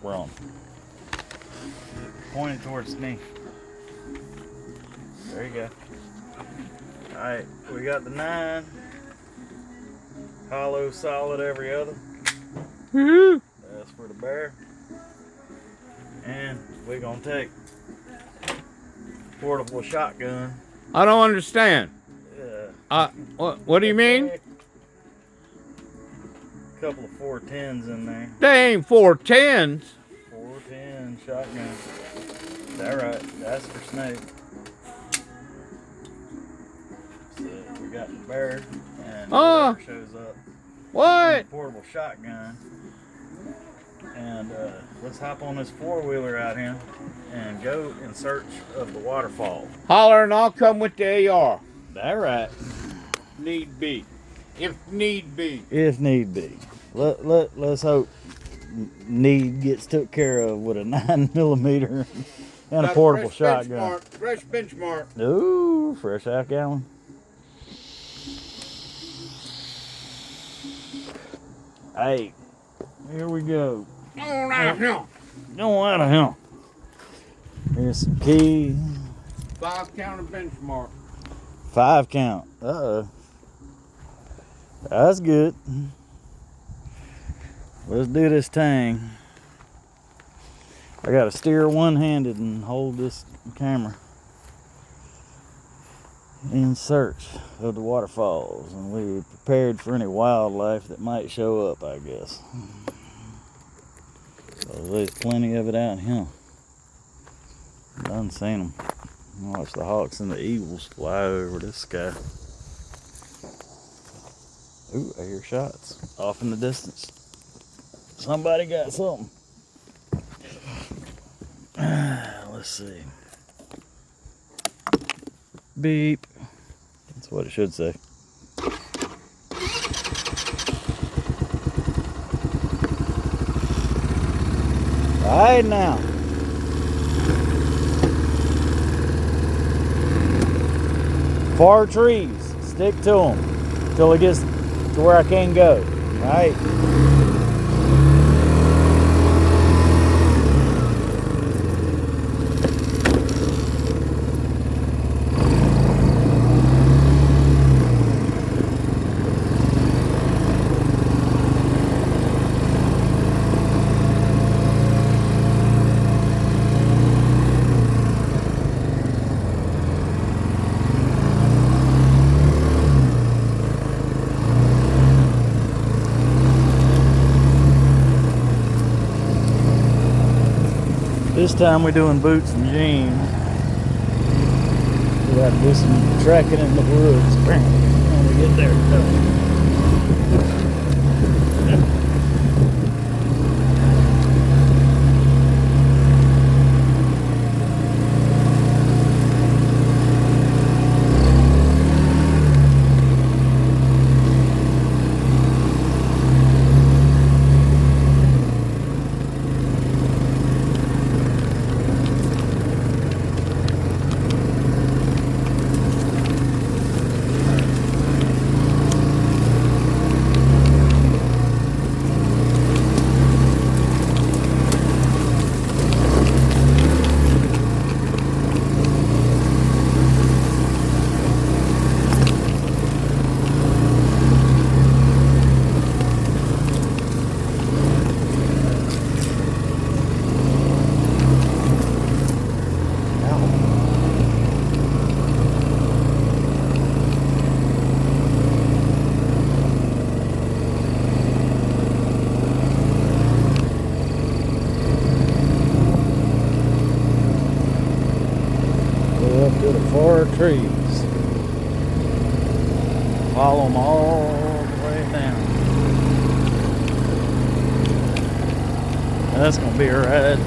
we're on. Point it towards me. There you go. Alright, we got the 9. Hollow, solid, every other. Woohoo! That's for the bear. And we're going to take portable shotgun. I don't understand. Yeah. What do you mean? A couple of 410s in there. They ain't 410s. 410 shotgun. Is that right? That's for snake. So we got the bear and the bear shows up. What? Portable shotgun. And let's hop on this 4-wheeler out here and go in search of the waterfall. Holler and I'll come with the AR. That right. Need be. If need be. If need be. Let's hope need gets took care of with a 9mm and a portable shotgun. Fresh benchmark. Ooh, fresh out gallon. Hey, here we go. On out here. Go out of here. Here's some keys. 5 counter benchmark. 5 count. Uh-oh. That's good. Let's do this thing. I gotta steer one-handed and hold this camera. In search of the waterfalls, and we prepared for any wildlife that might show up, I guess. So there's plenty of it out here. Done seen them. Watch the hawks and the eagles fly over this sky. Ooh, I hear shots off in the distance. Somebody got something. Let's see. Beep. That's what it should say. All right now. Far trees. Stick to them until it gets to where I can go. All right. This time we're doing boots and jeans. We got to do some trekking in the woods when we get there. Up to the far trees. Follow them all the way down. That's gonna be a ride.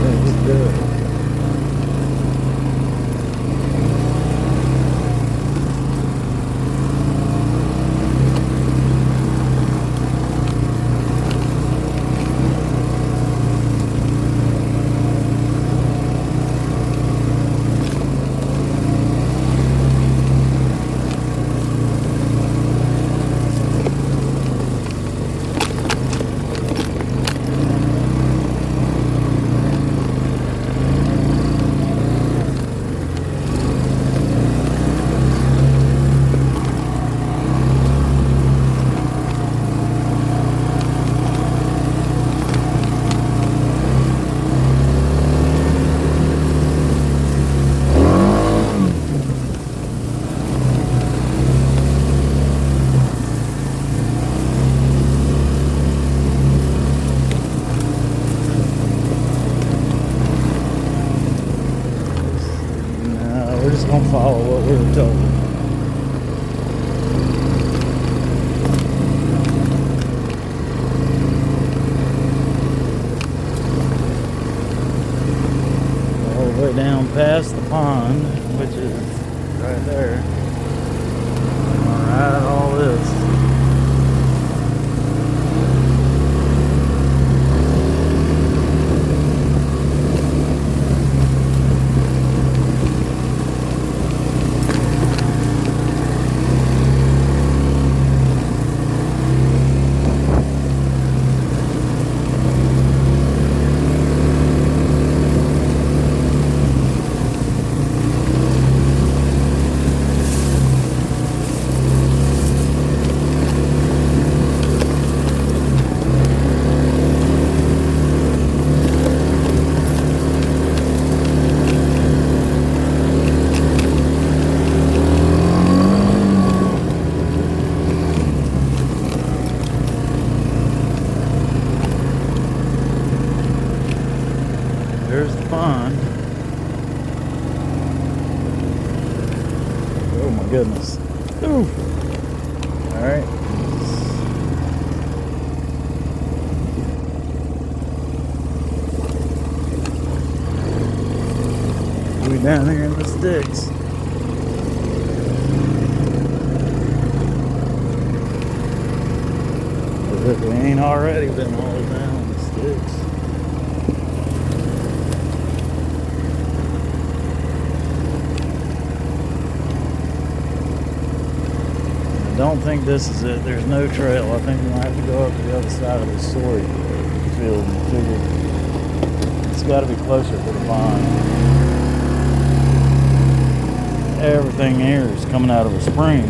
Let's do it. past the pond, which is right there. Alright, all this. There's the pond. Oh my goodness. Ooh. Alright. We down here in the sticks. If we ain't already been hauled down in the sticks. I don't think this is it. There's no trail. I think we're going to have to go up to the other side of the soy field and figure it's got to be closer to the pond. Everything here is coming out of a spring.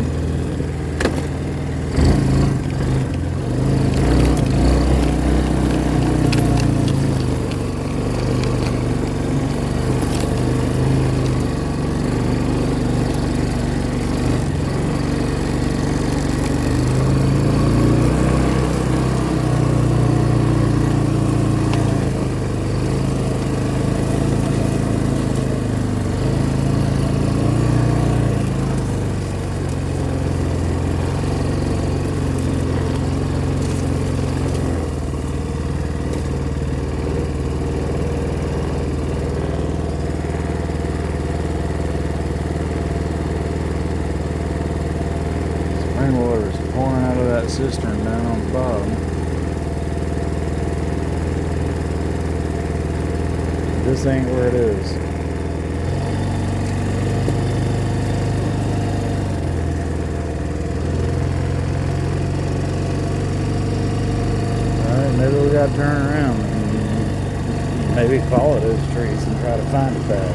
Rainwater is pouring out of that cistern down on the bottom. This ain't where it is. Alright, maybe we gotta turn around and maybe follow those trees and try to find it back.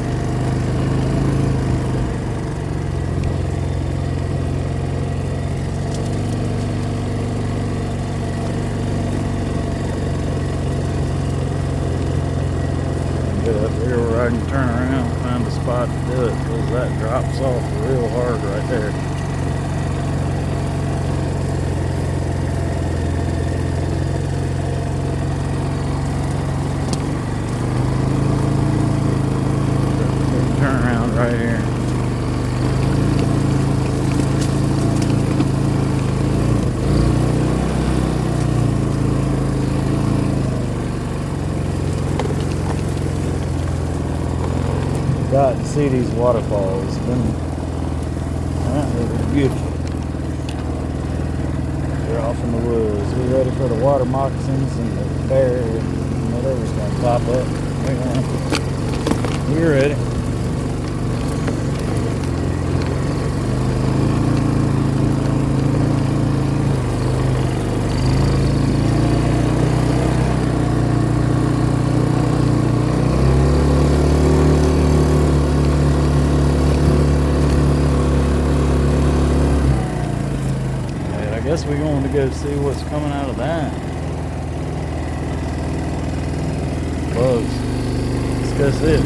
Get up here where I can turn around and find a spot to do it, because that drops off real hard right there. Turn around right here. Got to see these waterfalls. They're beautiful. They're off in the woods. We're ready for the water moccasins and the bear and whatever's gonna pop up. We're ready. I guess we're going to go see what's coming out of that. Bugs. Let's go see it.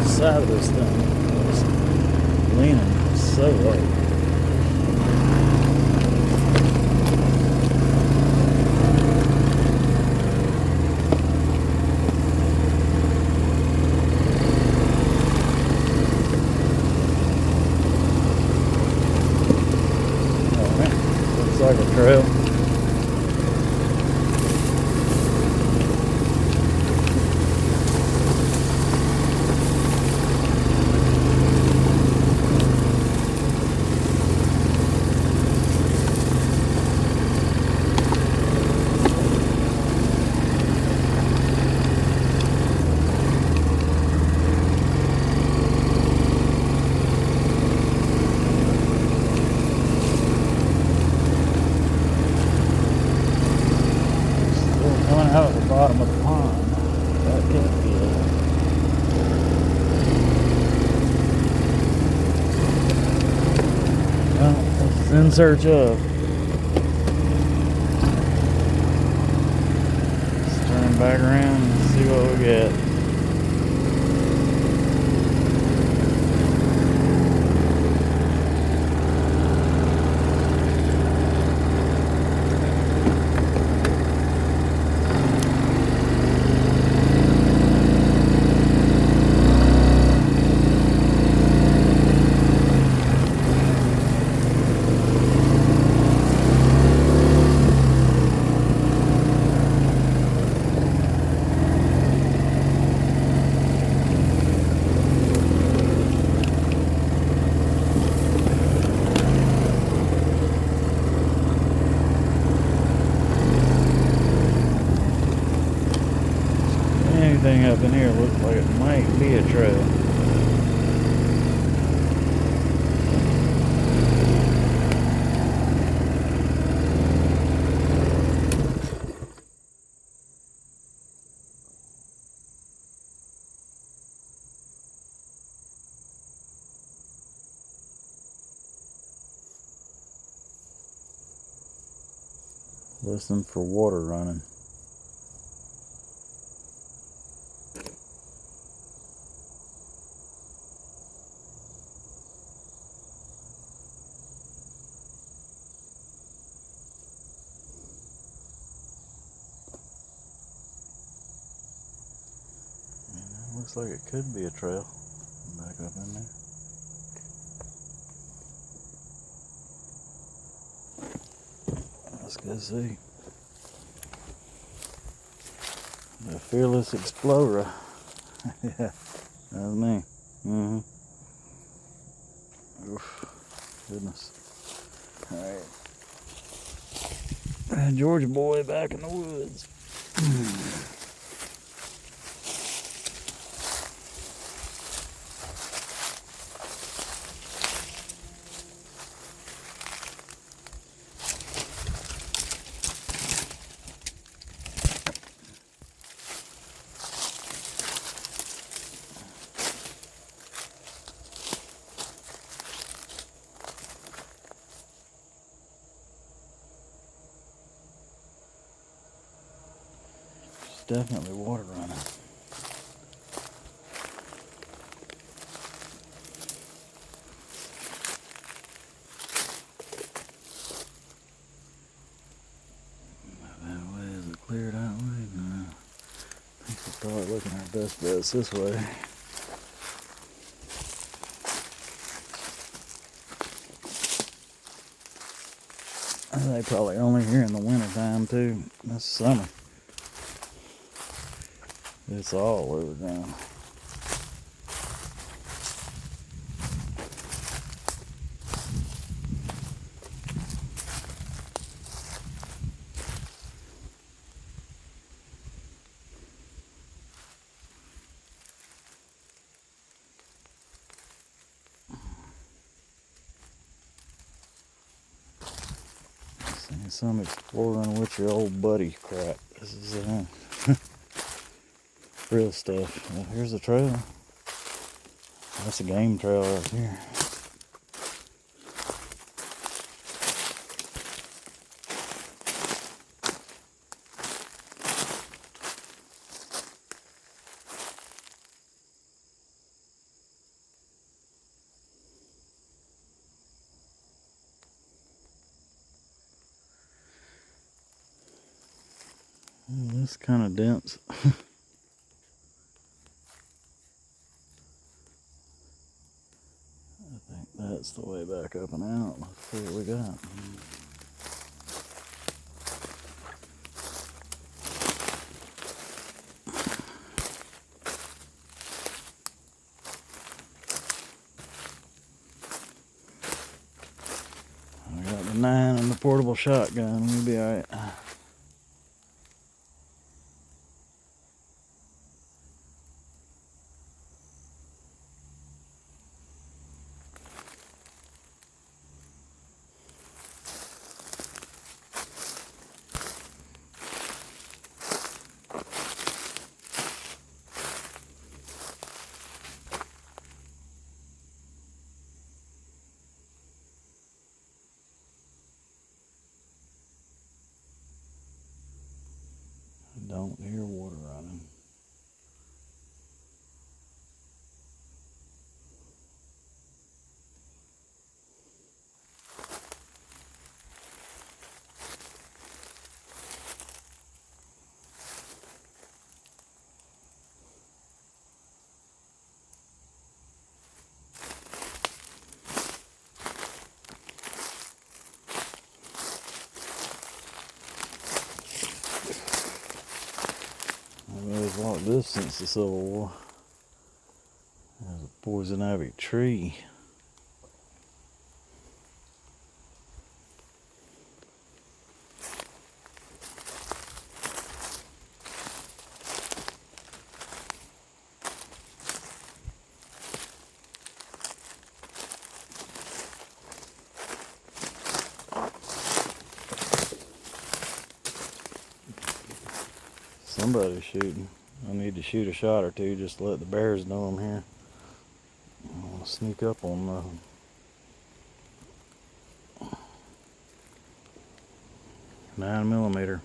Side of this thing is leaning so low. the bottom of the pond. That can't be it. Well, this is in search of. Let's turn back around and see what we get. Anything up in here looks like it might be a trail. Listen for water running. Looks like it could be a trail. Back up in there. Let's go see. The Fearless Explorer. Yeah, that's me. Oof. Goodness. Alright. Georgia boy back in the woods. Definitely water running. That way, is it clear that way? No. I think we're probably looking at our best bets this way. They probably only here in the winter time too. This summer. It's all over down. Seeing some exploring with your old buddy crap. This is real stuff. Well, here's a trail. That's a game trail right here. It's kind of dense. I think that's the way back up and out. Let's see what we got. I got the 9 and the portable shotgun. We'll be alright. I don't hear water running. It's like this since the Civil War. There's a poison ivy tree. Somebody's shooting. I need to shoot a shot or two just to let the bears know I'm here. I don't want to sneak up on nothing. Nine millimeter.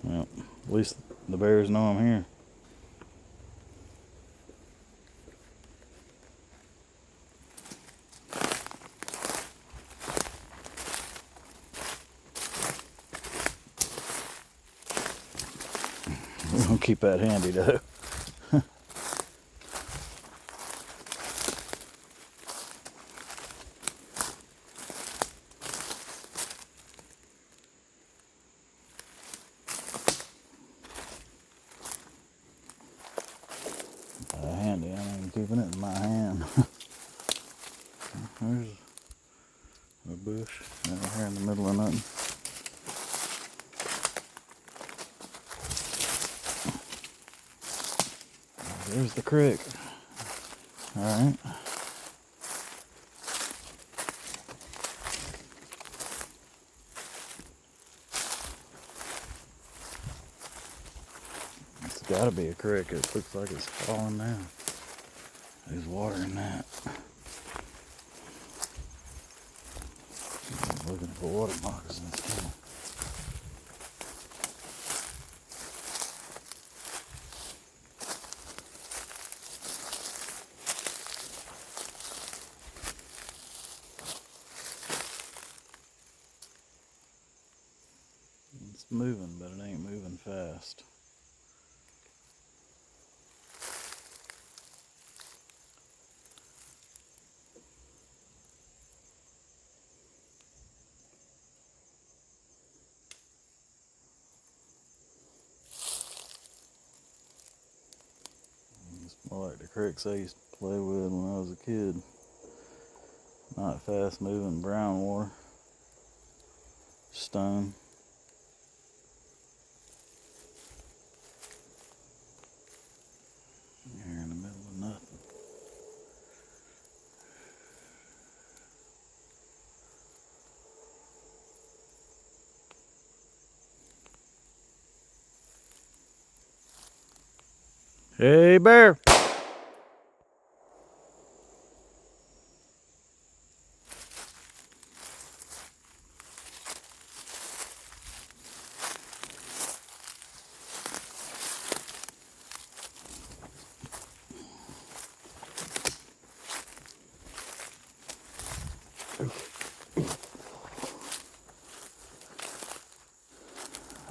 Well, at least the bears know I'm here. We're gonna keep that handy though. Handy, I ain't keeping it in my hand. There's a bush right here in the middle of nothing. There's the creek. Alright. It's gotta be a creek. It looks like it's falling down. There's water in that. I'm looking for water moccasins too. It's moving, but it ain't moving fast. It's more like the creeks I used to play with when I was a kid. Not fast moving brown water. Stone. Here in the middle of nothing. Hey, bear!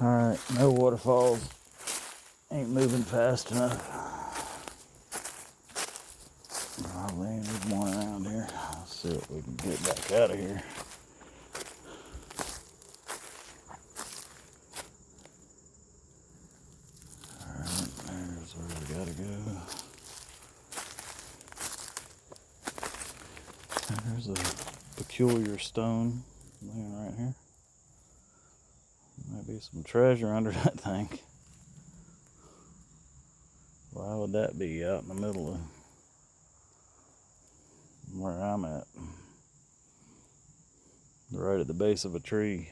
Alright, no waterfalls. Ain't moving fast enough. Probably ain't one around here. Let's see if we can get back out of here. Alright, there's where we gotta go. There's a peculiar stone laying right here. Might be some treasure under that thing. Why would that be out in the middle of where I'm at. Right at the base of a tree.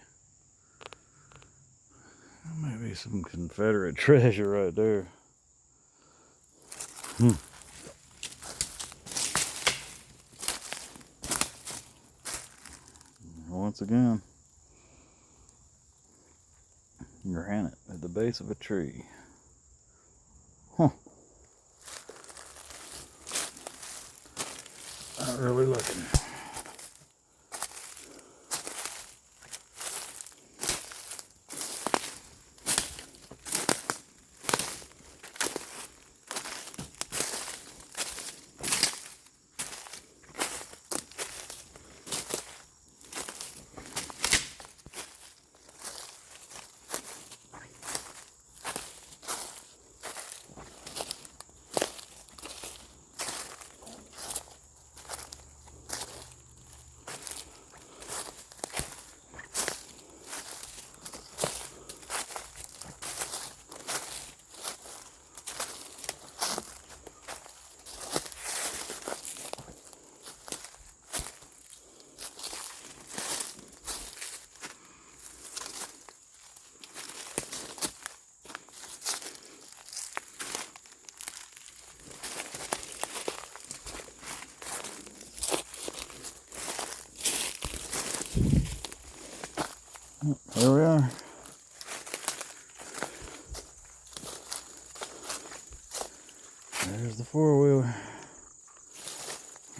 Maybe some Confederate treasure right there. Once again, granite at the base of a tree. Not really looking. There we are. There's the four-wheeler.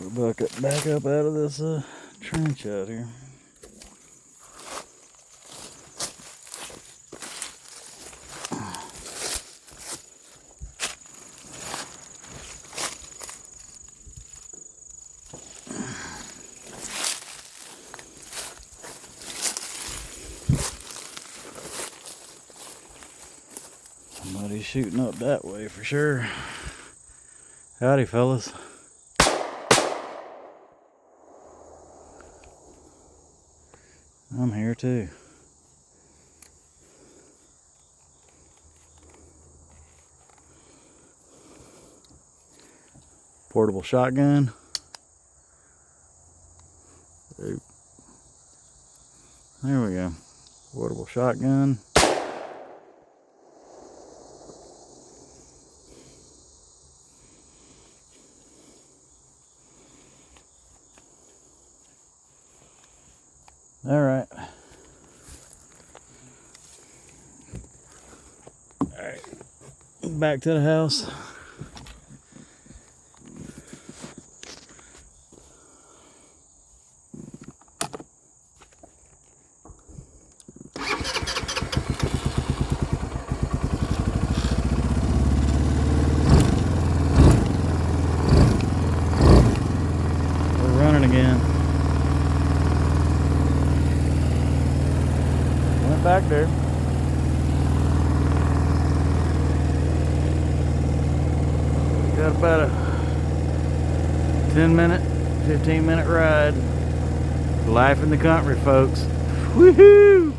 We'll back up out of this trench out here. Somebody's shooting up that way for sure. Howdy, fellas. I'm here too. Portable shotgun. There we go. Portable shotgun. All right. Back to the house. We're running again. Went back there. Got about a 10-minute, 15-minute ride. Life in the country, folks. Woohoo!